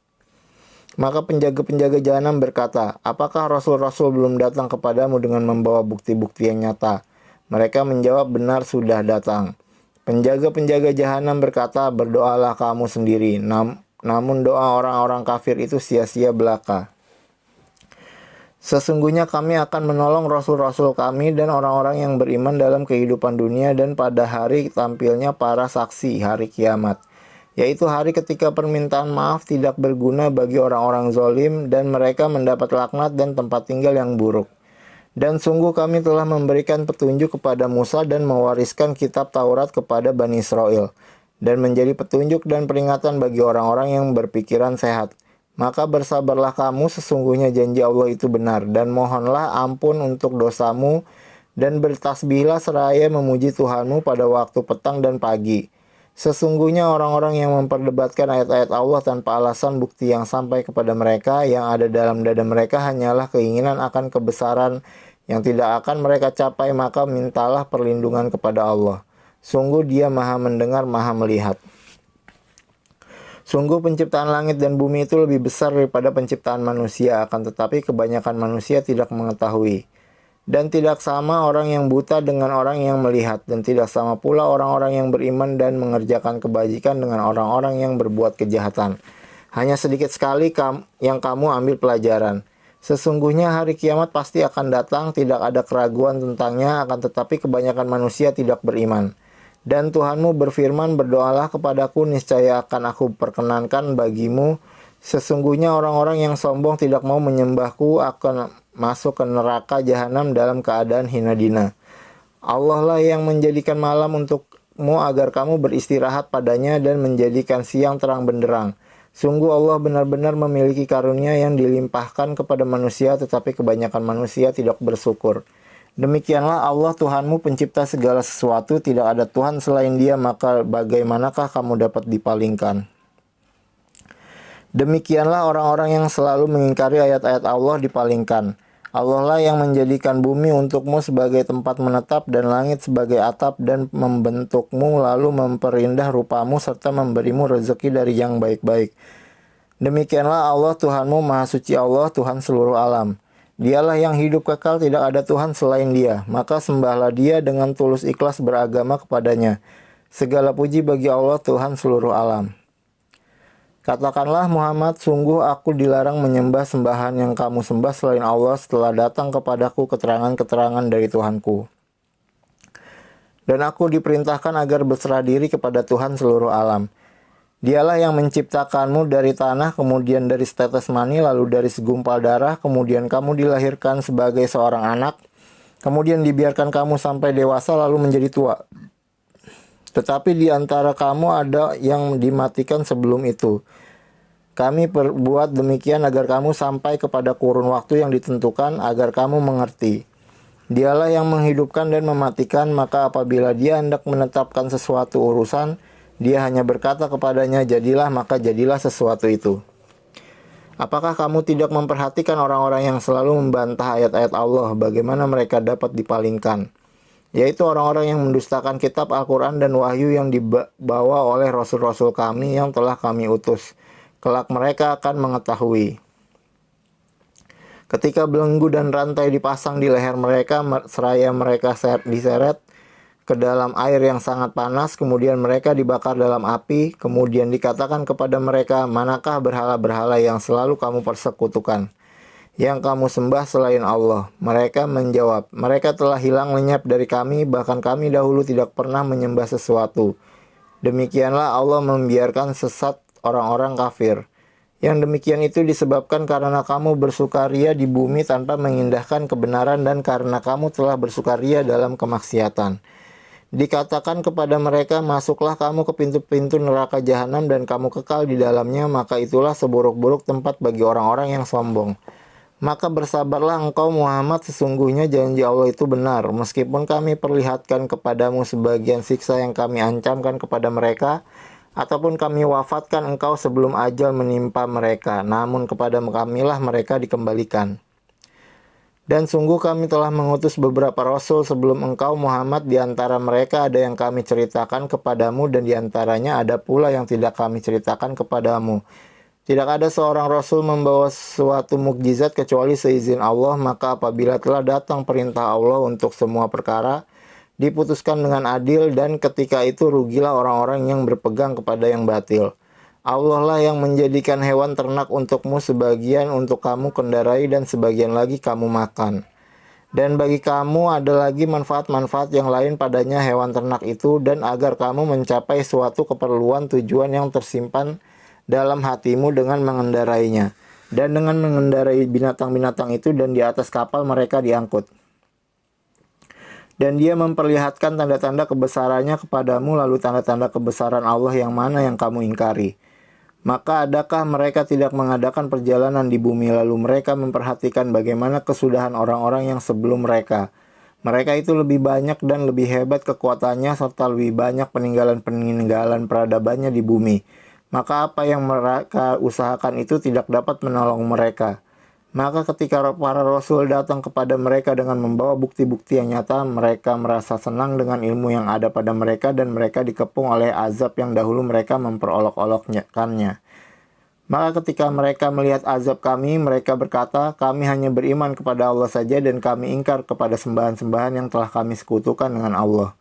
Maka penjaga-penjaga jahanam berkata, apakah rasul-rasul belum datang kepadamu dengan membawa bukti-bukti yang nyata? Mereka menjawab, benar sudah datang. Penjaga-penjaga jahanam berkata, berdoalah kamu sendiri, namun doa orang-orang kafir itu sia-sia belaka. Sesungguhnya kami akan menolong rasul-rasul kami dan orang-orang yang beriman dalam kehidupan dunia dan pada hari tampilnya para saksi hari kiamat, yaitu hari ketika permintaan maaf tidak berguna bagi orang-orang zalim dan mereka mendapat laknat dan tempat tinggal yang buruk. Dan sungguh kami telah memberikan petunjuk kepada Musa dan mewariskan kitab Taurat kepada Bani Israel, dan menjadi petunjuk dan peringatan bagi orang-orang yang berpikiran sehat. Maka bersabarlah kamu, sesungguhnya janji Allah itu benar, dan mohonlah ampun untuk dosamu, dan bertasbihlah seraya memuji Tuhanmu pada waktu petang dan pagi. Sesungguhnya orang-orang yang memperdebatkan ayat-ayat Allah tanpa alasan bukti yang sampai kepada mereka, yang ada dalam dada mereka hanyalah keinginan akan kebesaran yang tidak akan mereka capai, maka mintalah perlindungan kepada Allah. Sungguh Dia Maha mendengar, Maha melihat. Sungguh penciptaan langit dan bumi itu lebih besar daripada penciptaan manusia, akan tetapi kebanyakan manusia tidak mengetahui. Dan tidak sama orang yang buta dengan orang yang melihat, dan tidak sama pula orang-orang yang beriman dan mengerjakan kebajikan dengan orang-orang yang berbuat kejahatan. Hanya sedikit sekali yang kamu ambil pelajaran. Sesungguhnya hari kiamat pasti akan datang, tidak ada keraguan tentangnya, akan tetapi kebanyakan manusia tidak beriman. Dan Tuhanmu berfirman, berdoalah kepadaku, niscaya akan aku perkenankan bagimu. Sesungguhnya orang-orang yang sombong tidak mau menyembahku akan masuk ke neraka jahanam dalam keadaan hina dina. Allah lah yang menjadikan malam untukmu agar kamu beristirahat padanya dan menjadikan siang terang benderang. Sungguh Allah benar-benar memiliki karunia yang dilimpahkan kepada manusia, tetapi kebanyakan manusia tidak bersyukur. Demikianlah Allah Tuhanmu pencipta segala sesuatu, tidak ada Tuhan selain Dia, maka bagaimanakah kamu dapat dipalingkan? Demikianlah orang-orang yang selalu mengingkari ayat-ayat Allah dipalingkan. Allah lah yang menjadikan bumi untukmu sebagai tempat menetap dan langit sebagai atap dan membentukmu lalu memperindah rupamu serta memberimu rezeki dari yang baik-baik. Demikianlah Allah Tuhanmu, Maha Suci Allah, Tuhan seluruh alam. Dialah yang hidup kekal, tidak ada Tuhan selain Dia. Maka sembahlah Dia dengan tulus ikhlas beragama kepadanya. Segala puji bagi Allah, Tuhan seluruh alam. Katakanlah Muhammad, sungguh aku dilarang menyembah sembahan yang kamu sembah selain Allah setelah datang kepadaku keterangan-keterangan dari Tuhanku. Dan aku diperintahkan agar berserah diri kepada Tuhan seluruh alam. Dialah yang menciptakanmu dari tanah, kemudian dari setetes mani, lalu dari segumpal darah, kemudian kamu dilahirkan sebagai seorang anak, kemudian dibiarkan kamu sampai dewasa lalu menjadi tua. Tetapi di antara kamu ada yang dimatikan sebelum itu. Kami perbuat demikian agar kamu sampai kepada kurun waktu yang ditentukan, agar kamu mengerti. Dialah yang menghidupkan dan mematikan, maka apabila Dia hendak menetapkan sesuatu urusan, Dia hanya berkata kepadanya, jadilah, maka jadilah sesuatu itu. Apakah kamu tidak memperhatikan orang-orang yang selalu membantah ayat-ayat Allah, bagaimana mereka dapat dipalingkan? Yaitu orang-orang yang mendustakan kitab Al-Quran dan wahyu yang dibawa oleh rasul-rasul kami yang telah kami utus. Kelak mereka akan mengetahui. Ketika belenggu dan rantai dipasang di leher mereka, seraya mereka diseret ke dalam air yang sangat panas, kemudian mereka dibakar dalam api, kemudian dikatakan kepada mereka, manakah berhala-berhala yang selalu kamu persekutukan, yang kamu sembah selain Allah? Mereka menjawab, mereka telah hilang lenyap dari kami, bahkan kami dahulu tidak pernah menyembah sesuatu. Demikianlah Allah membiarkan sesat orang-orang kafir. Yang demikian itu disebabkan karena kamu bersukaria di bumi tanpa mengindahkan kebenaran dan karena kamu telah bersukaria dalam kemaksiatan. Dikatakan kepada mereka, masuklah kamu ke pintu-pintu neraka jahanam dan kamu kekal di dalamnya, maka itulah seburuk-buruk tempat bagi orang-orang yang sombong. Maka bersabarlah engkau Muhammad, sesungguhnya janji Allah itu benar. Meskipun kami perlihatkan kepadamu sebagian siksa yang kami ancamkan kepada mereka, ataupun kami wafatkan engkau sebelum ajal menimpa mereka, namun kepada kamilah mereka dikembalikan. Dan sungguh kami telah mengutus beberapa rasul sebelum engkau Muhammad, di antara mereka ada yang kami ceritakan kepadamu dan di antaranya ada pula yang tidak kami ceritakan kepadamu. Tidak ada seorang rasul membawa suatu mukjizat kecuali seizin Allah, maka apabila telah datang perintah Allah untuk semua perkara, diputuskan dengan adil dan ketika itu rugilah orang-orang yang berpegang kepada yang batil. Allah lah yang menjadikan hewan ternak untukmu, sebagian untuk kamu kendarai dan sebagian lagi kamu makan. Dan bagi kamu ada lagi manfaat-manfaat yang lain padanya hewan ternak itu, dan agar kamu mencapai suatu keperluan tujuan yang tersimpan dalam hatimu dengan mengendarainya. Dan dengan mengendarai binatang-binatang itu dan di atas kapal mereka diangkut. Dan dia memperlihatkan tanda-tanda kebesarannya kepadamu, lalu tanda-tanda kebesaran Allah yang mana yang kamu ingkari. Maka adakah mereka tidak mengadakan perjalanan di bumi lalu mereka memperhatikan bagaimana kesudahan orang-orang yang sebelum mereka? Mereka itu lebih banyak dan lebih hebat kekuatannya serta lebih banyak peninggalan-peninggalan peradabannya di bumi. Maka apa yang mereka usahakan itu tidak dapat menolong mereka. Maka ketika para rasul datang kepada mereka dengan membawa bukti-bukti yang nyata, mereka merasa senang dengan ilmu yang ada pada mereka dan mereka dikepung oleh azab yang dahulu mereka memperolok-olokkannya. Maka ketika mereka melihat azab kami, mereka berkata, kami hanya beriman kepada Allah saja dan kami ingkar kepada sembahan-sembahan yang telah kami sekutukan dengan Allah.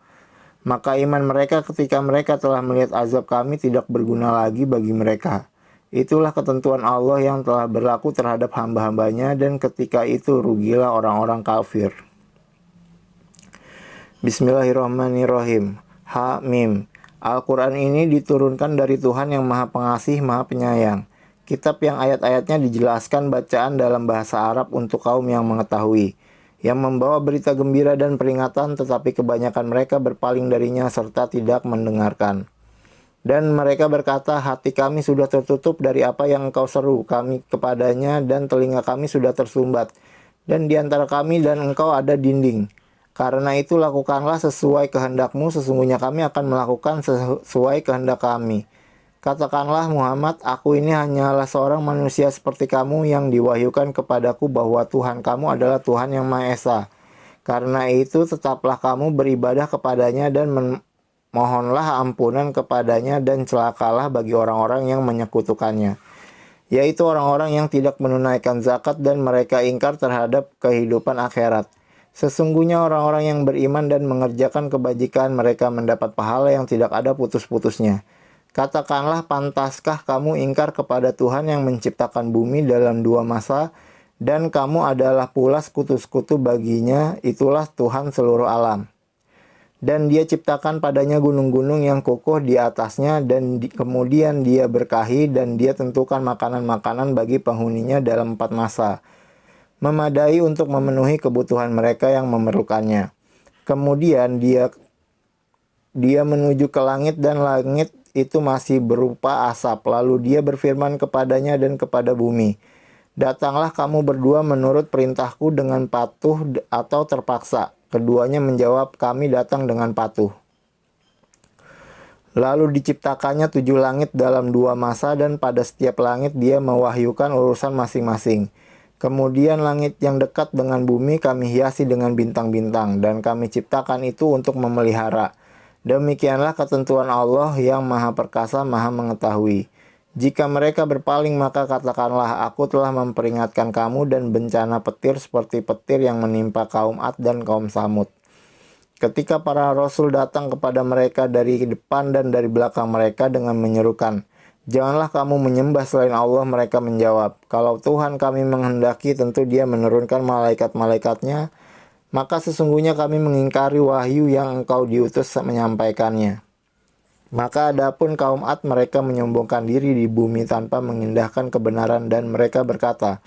Maka iman mereka ketika mereka telah melihat azab kami tidak berguna lagi bagi mereka. Itulah ketentuan Allah yang telah berlaku terhadap hamba-hambanya dan ketika itu rugilah orang-orang kafir. Bismillahirrahmanirrahim. Ha-Mim. Al-Quran ini diturunkan dari Tuhan yang Maha Pengasih, Maha Penyayang. Kitab yang ayat-ayatnya dijelaskan bacaan dalam bahasa Arab untuk kaum yang mengetahui, yang membawa berita gembira dan peringatan, tetapi kebanyakan mereka berpaling darinya serta tidak mendengarkan. Dan mereka berkata, hati kami sudah tertutup dari apa yang engkau seru kami kepadanya dan telinga kami sudah tersumbat. Dan di antara kami dan engkau ada dinding. Karena itu lakukanlah sesuai kehendakmu, sesungguhnya kami akan melakukan sesuai kehendak kami. Katakanlah Muhammad, aku ini hanyalah seorang manusia seperti kamu yang diwahyukan kepadaku bahwa Tuhan kamu adalah Tuhan yang Maha Esa. Karena itu tetaplah kamu beribadah kepadanya dan mohonlah ampunan kepadanya dan celakalah bagi orang-orang yang menyekutukannya, yaitu orang-orang yang tidak menunaikan zakat dan mereka ingkar terhadap kehidupan akhirat. Sesungguhnya orang-orang yang beriman dan mengerjakan kebajikan mereka mendapat pahala yang tidak ada putus-putusnya. Katakanlah, pantaskah kamu ingkar kepada Tuhan yang menciptakan bumi dalam 2 masa dan kamu adalah pula sekutu-sekutu baginya, itulah Tuhan seluruh alam. Dan dia ciptakan padanya gunung-gunung yang kokoh di atasnya dan kemudian dia berkahi dan dia tentukan makanan-makanan bagi penghuninya dalam 4 masa. Memadai untuk memenuhi kebutuhan mereka yang memerlukannya. Kemudian dia menuju ke langit dan langit itu masih berupa asap. Lalu dia berfirman kepadanya dan kepada bumi, datanglah kamu berdua menurut perintahku dengan patuh atau terpaksa. Keduanya menjawab, kami datang dengan patuh. Lalu diciptakannya 7 langit dalam 2 masa, dan pada setiap langit dia mewahyukan urusan masing-masing. Kemudian langit yang dekat dengan bumi kami hiasi dengan bintang-bintang, dan kami ciptakan itu untuk memelihara. Demikianlah ketentuan Allah yang Maha Perkasa, Maha Mengetahui. Jika mereka berpaling, maka katakanlah, aku telah memperingatkan kamu dan bencana petir seperti petir yang menimpa kaum Ad dan kaum Samud. Ketika para rasul datang kepada mereka dari depan dan dari belakang mereka dengan menyerukan, janganlah kamu menyembah selain Allah, mereka menjawab, kalau Tuhan kami menghendaki, tentu Dia menurunkan malaikat-malaikatnya, maka sesungguhnya kami mengingkari wahyu yang engkau diutus menyampaikannya. Maka adapun kaum Ad, mereka menyombongkan diri di bumi tanpa mengindahkan kebenaran, dan mereka berkata,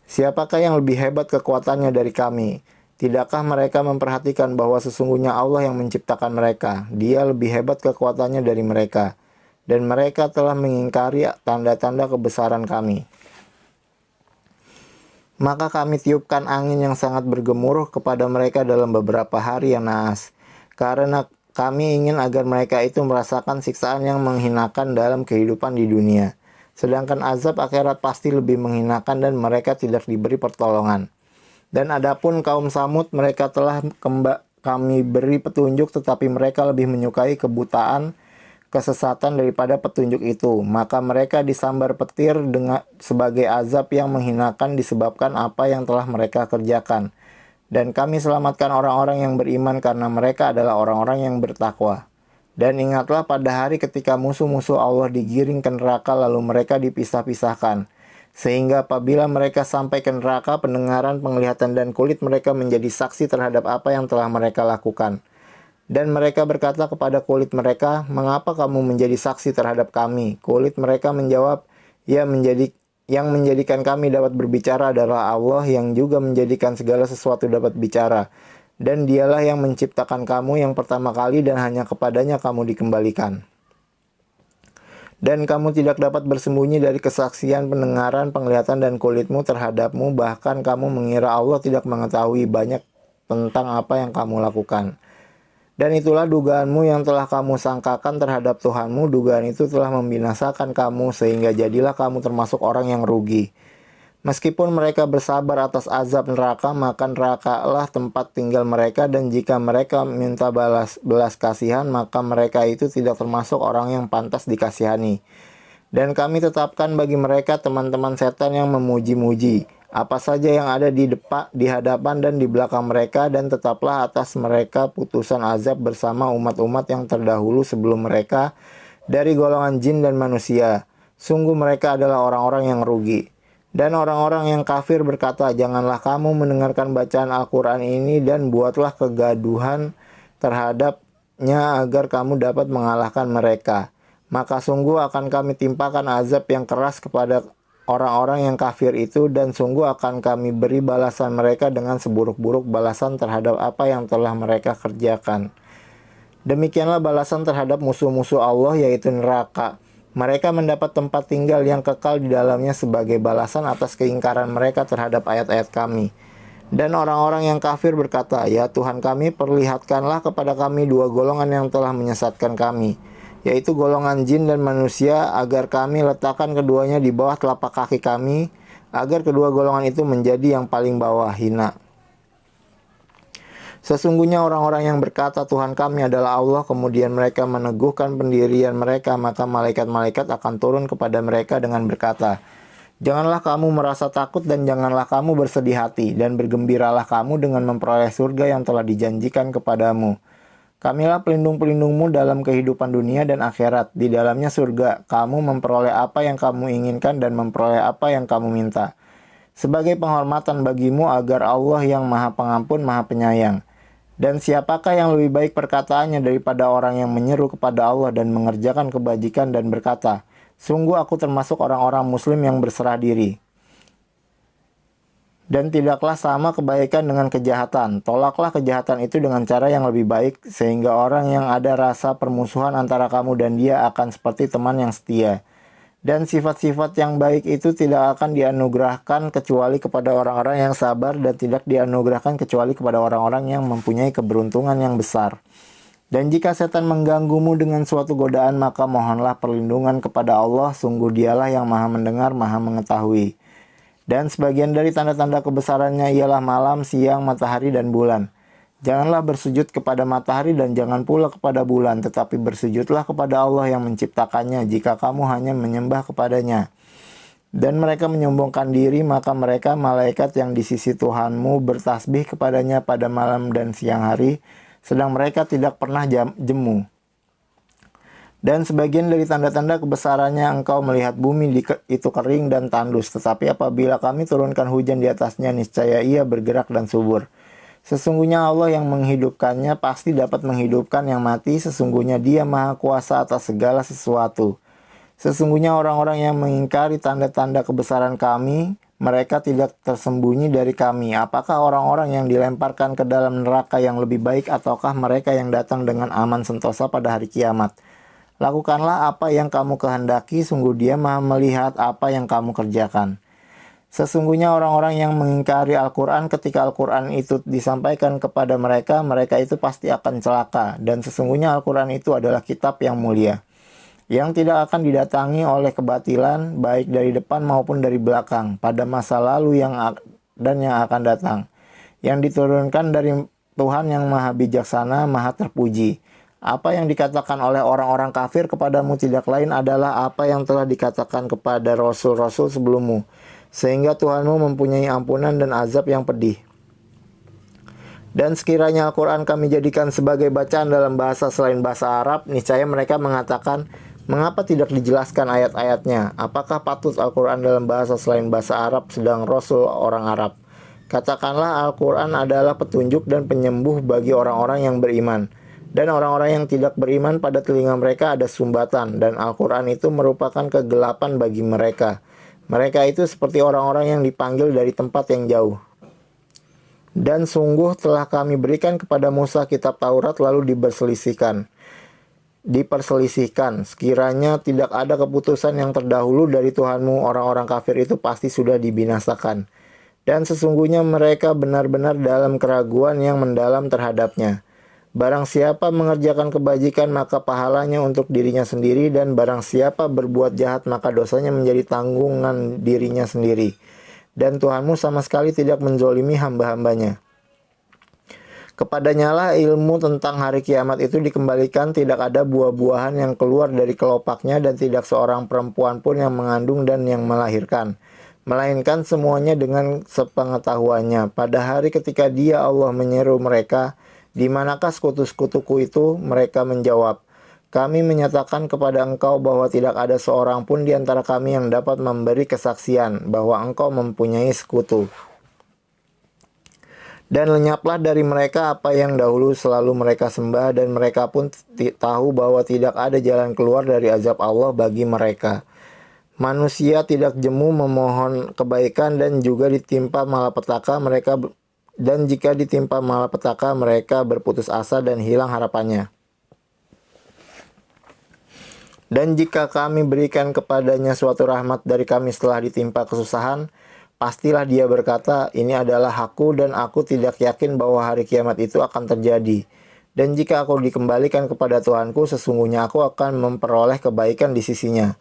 siapakah yang lebih hebat kekuatannya dari kami? Tidakkah mereka memperhatikan bahwa sesungguhnya Allah yang menciptakan mereka? Dia lebih hebat kekuatannya dari mereka. Dan mereka telah mengingkari tanda-tanda kebesaran kami. Maka kami tiupkan angin yang sangat bergemuruh kepada mereka dalam beberapa hari yang naas. Karena kami ingin agar mereka itu merasakan siksaan yang menghinakan dalam kehidupan di dunia. Sedangkan azab akhirat pasti lebih menghinakan dan mereka tidak diberi pertolongan. Dan adapun kaum Samud, mereka telah kami beri petunjuk, tetapi mereka lebih menyukai kebutaan, kesesatan daripada petunjuk itu. Maka mereka disambar petir sebagai azab yang menghinakan disebabkan apa yang telah mereka kerjakan. Dan kami selamatkan orang-orang yang beriman karena mereka adalah orang-orang yang bertakwa. Dan ingatlah pada hari ketika musuh-musuh Allah digiring ke neraka lalu mereka dipisah-pisahkan. Sehingga apabila mereka sampai ke neraka, pendengaran, penglihatan, dan kulit mereka menjadi saksi terhadap apa yang telah mereka lakukan. Dan mereka berkata kepada kulit mereka, mengapa kamu menjadi saksi terhadap kami? Kulit mereka menjawab, yang menjadikan kami dapat berbicara adalah Allah yang juga menjadikan segala sesuatu dapat bicara. Dan dialah yang menciptakan kamu yang pertama kali dan hanya kepadanya kamu dikembalikan. Dan kamu tidak dapat bersembunyi dari kesaksian, pendengaran, penglihatan, dan kulitmu terhadapmu. Bahkan kamu mengira Allah tidak mengetahui banyak tentang apa yang kamu lakukan. Dan itulah dugaanmu yang telah kamu sangkakan terhadap Tuhanmu. Dugaan itu telah membinasakan kamu, sehingga jadilah kamu termasuk orang yang rugi. Meskipun mereka bersabar atas azab neraka, maka nerakalah tempat tinggal mereka, dan jika mereka minta belas kasihan, maka mereka itu tidak termasuk orang yang pantas dikasihani. Dan kami tetapkan bagi mereka teman-teman setan yang memuji-muji apa saja yang ada di hadapan dan di belakang mereka, dan tetaplah atas mereka putusan azab bersama umat-umat yang terdahulu sebelum mereka dari golongan jin dan manusia. Sungguh mereka adalah orang-orang yang rugi. Dan orang-orang yang kafir berkata, janganlah kamu mendengarkan bacaan Al-Quran ini dan buatlah kegaduhan terhadapnya agar kamu dapat mengalahkan mereka. Maka sungguh akan kami timpakan azab yang keras kepada orang-orang yang kafir itu, dan sungguh akan kami beri balasan mereka dengan seburuk-buruk balasan terhadap apa yang telah mereka kerjakan. Demikianlah balasan terhadap musuh-musuh Allah, yaitu neraka. Mereka mendapat tempat tinggal yang kekal di dalamnya sebagai balasan atas keingkaran mereka terhadap ayat-ayat kami. Dan orang-orang yang kafir berkata, ya Tuhan kami, perlihatkanlah kepada kami dua golongan yang telah menyesatkan kami, yaitu golongan jin dan manusia, agar kami letakkan keduanya di bawah telapak kaki kami, agar kedua golongan itu menjadi yang paling bawah, hina. Sesungguhnya orang-orang yang berkata Tuhan kami adalah Allah, kemudian mereka meneguhkan pendirian mereka, maka malaikat-malaikat akan turun kepada mereka dengan berkata, janganlah kamu merasa takut dan janganlah kamu bersedih hati, dan bergembiralah kamu dengan memperoleh surga yang telah dijanjikan kepadamu. Kamilah pelindung-pelindungmu dalam kehidupan dunia dan akhirat. Di dalamnya surga, kamu memperoleh apa yang kamu inginkan dan memperoleh apa yang kamu minta. Sebagai penghormatan bagimu agar Allah yang Maha Pengampun, Maha Penyayang. Dan siapakah yang lebih baik perkataannya daripada orang yang menyeru kepada Allah dan mengerjakan kebajikan dan berkata, sungguh aku termasuk orang-orang muslim yang berserah diri. Dan tidaklah sama kebaikan dengan kejahatan. Tolaklah kejahatan itu dengan cara yang lebih baik, sehingga orang yang ada rasa permusuhan antara kamu dan dia akan seperti teman yang setia. Dan sifat-sifat yang baik itu tidak akan dianugerahkan kecuali kepada orang-orang yang sabar, dan tidak dianugerahkan kecuali kepada orang-orang yang mempunyai keberuntungan yang besar. Dan jika setan mengganggumu dengan suatu godaan, maka mohonlah perlindungan kepada Allah, sungguh dialah yang maha mendengar, maha mengetahui. Dan sebagian dari tanda-tanda kebesarannya ialah malam, siang, matahari, dan bulan. Janganlah bersujud kepada matahari dan jangan pula kepada bulan, tetapi bersujudlah kepada Allah yang menciptakannya jika kamu hanya menyembah kepadanya. Dan mereka menyombongkan diri, maka mereka malaikat yang di sisi Tuhanmu bertasbih kepadanya pada malam dan siang hari, sedang mereka tidak pernah jemu. Dan sebagian dari tanda-tanda kebesarannya engkau melihat bumi itu kering dan tandus, tetapi apabila kami turunkan hujan di atasnya, niscaya ia bergerak dan subur. Sesungguhnya Allah yang menghidupkannya pasti dapat menghidupkan yang mati, sesungguhnya Dia maha kuasa atas segala sesuatu. Sesungguhnya orang-orang yang mengingkari tanda-tanda kebesaran kami, mereka tidak tersembunyi dari kami. Apakah orang-orang yang dilemparkan ke dalam neraka yang lebih baik, ataukah mereka yang datang dengan aman sentosa pada hari kiamat? Lakukanlah apa yang kamu kehendaki, sungguh Dia maha melihat apa yang kamu kerjakan. Sesungguhnya orang-orang yang mengingkari Al-Quran ketika Al-Quran itu disampaikan kepada mereka, mereka itu pasti akan celaka. Dan sesungguhnya Al-Quran itu adalah kitab yang mulia, yang tidak akan didatangi oleh kebatilan, baik dari depan maupun dari belakang, pada masa lalu yang akan datang, yang diturunkan dari Tuhan yang maha bijaksana, maha terpuji. Apa yang dikatakan oleh orang-orang kafir kepadamu tidak lain adalah apa yang telah dikatakan kepada rasul-rasul sebelummu, sehingga Tuhanmu mempunyai ampunan dan azab yang pedih. Dan sekiranya Al-Quran kami jadikan sebagai bacaan dalam bahasa selain bahasa Arab, niscaya mereka mengatakan, mengapa tidak dijelaskan ayat-ayatnya? Apakah patut Al-Quran dalam bahasa selain bahasa Arab sedang Rasul orang Arab? Katakanlah Al-Quran adalah petunjuk dan penyembuh bagi orang-orang yang beriman. Dan orang-orang yang tidak beriman, pada telinga mereka ada sumbatan, dan Al-Quran itu merupakan kegelapan bagi mereka. Mereka itu seperti orang-orang yang dipanggil dari tempat yang jauh. Dan sungguh telah kami berikan kepada Musa kitab Taurat lalu diperselisihkan. Sekiranya tidak ada keputusan yang terdahulu dari Tuhanmu, orang-orang kafir itu pasti sudah dibinasakan. Dan sesungguhnya mereka benar-benar dalam keraguan yang mendalam terhadapnya. Barang siapa mengerjakan kebajikan, maka pahalanya untuk dirinya sendiri, dan barang siapa berbuat jahat, maka dosanya menjadi tanggungan dirinya sendiri. Dan Tuhanmu sama sekali tidak menzolimi hamba-hambanya. Kepadanya lah ilmu tentang hari kiamat itu dikembalikan, tidak ada buah-buahan yang keluar dari kelopaknya, dan tidak seorang perempuan pun yang mengandung dan yang melahirkan, melainkan semuanya dengan sepengetahuannya. Pada hari ketika Dia Allah menyeru mereka, di manakah sekutu-sekutuku itu? Mereka menjawab, kami menyatakan kepada engkau bahwa tidak ada seorang pun di antara kami yang dapat memberi kesaksian bahwa engkau mempunyai sekutu. Dan lenyaplah dari mereka apa yang dahulu selalu mereka sembah, dan mereka pun tahu bahwa tidak ada jalan keluar dari azab Allah bagi mereka. Manusia tidak jemu memohon kebaikan, dan juga ditimpa malapetaka mereka. Dan jika ditimpa malapetaka, mereka berputus asa dan hilang harapannya. Dan jika kami berikan kepadanya suatu rahmat dari kami setelah ditimpa kesusahan, pastilah dia berkata, ini adalah hakku dan aku tidak yakin bahwa hari kiamat itu akan terjadi. Dan jika aku dikembalikan kepada Tuhanku, sesungguhnya aku akan memperoleh kebaikan di sisinya.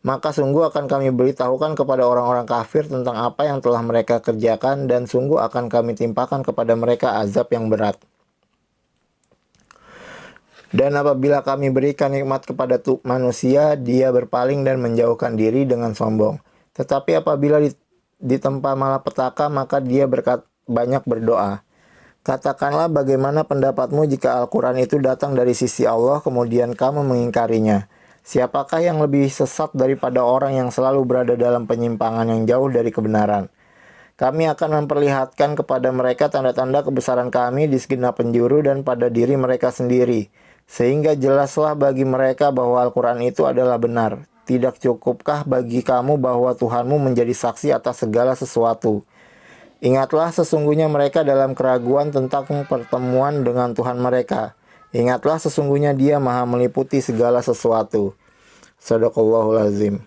Maka sungguh akan kami beritahukan kepada orang-orang kafir tentang apa yang telah mereka kerjakan, dan sungguh akan kami timpakan kepada mereka azab yang berat. Dan apabila kami berikan nikmat kepada manusia, dia berpaling dan menjauhkan diri dengan sombong. Tetapi apabila ditempa malapetaka, maka dia banyak berdoa. Katakanlah, bagaimana pendapatmu jika Al-Quran itu datang dari sisi Allah, kemudian kamu mengingkarinya? Siapakah yang lebih sesat daripada orang yang selalu berada dalam penyimpangan yang jauh dari kebenaran? Kami akan memperlihatkan kepada mereka tanda-tanda kebesaran kami di segenap penjuru dan pada diri mereka sendiri, sehingga jelaslah bagi mereka bahwa Al-Quran itu adalah benar. Tidak cukupkah bagi kamu bahwa Tuhanmu menjadi saksi atas segala sesuatu? Ingatlah, sesungguhnya mereka dalam keraguan tentang pertemuan dengan Tuhan mereka. Ingatlah, sesungguhnya Dia maha meliputi segala sesuatu. Shadaqallahul azim.